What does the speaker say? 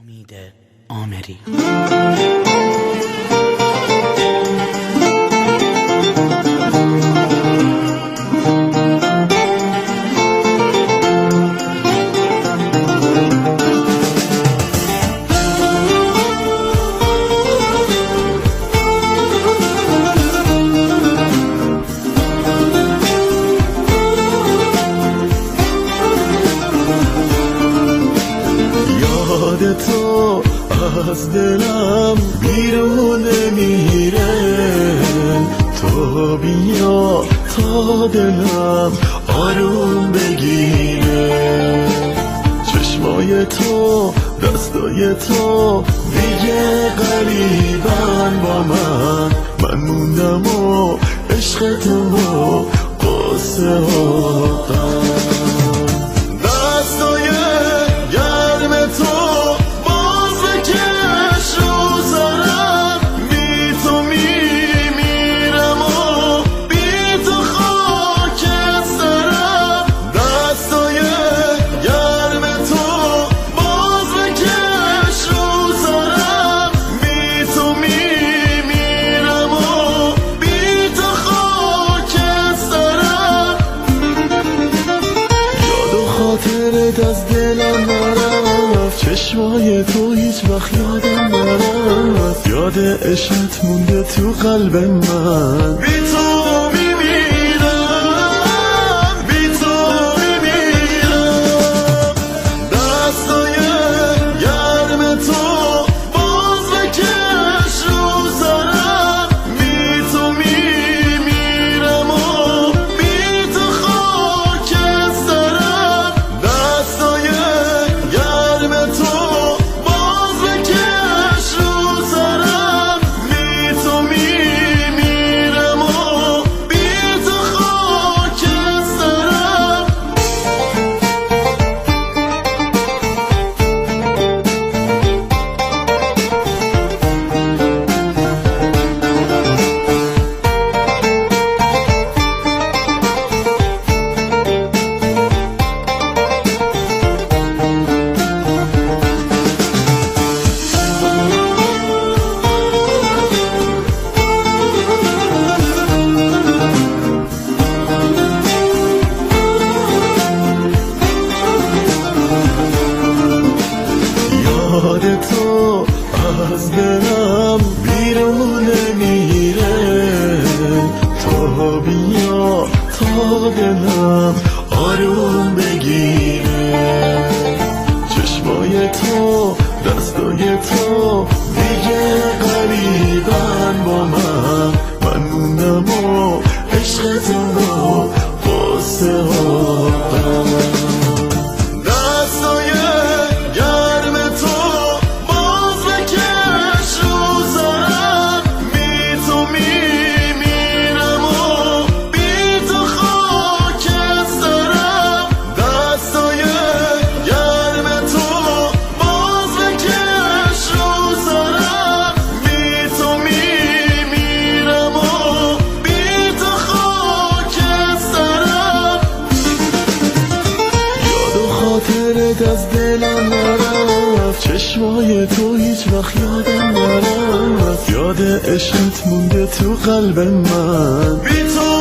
امید آمری. تو از دلم بیرون نمیره، تو بیا تا دلم آروم بگیره. چشمای تو دستای تو دیگه قریبن با من موندم و عشق تو و قصه ها. از دلم نرفت، چشمای تو هیچ وقت یادم نرفت، یاد عشقت مونده تو قلب من. بی تو میمیرم، بی تو میمیرم. دستای گرم تو باز بکش رو سرم، بی تو میمیرم و بی تو خاک سرم. تو از دلم بیرون نمیره، تو بیا تا دلم آروم بگیره. چشمای تو دستای تو دیگه قریبن با من موندم و عشق تو و قصه ها. از دلم نرفت، چشمای تو هیچ وقت یادم نرفت، یاد عشقت مونده تو قلب من. بی تو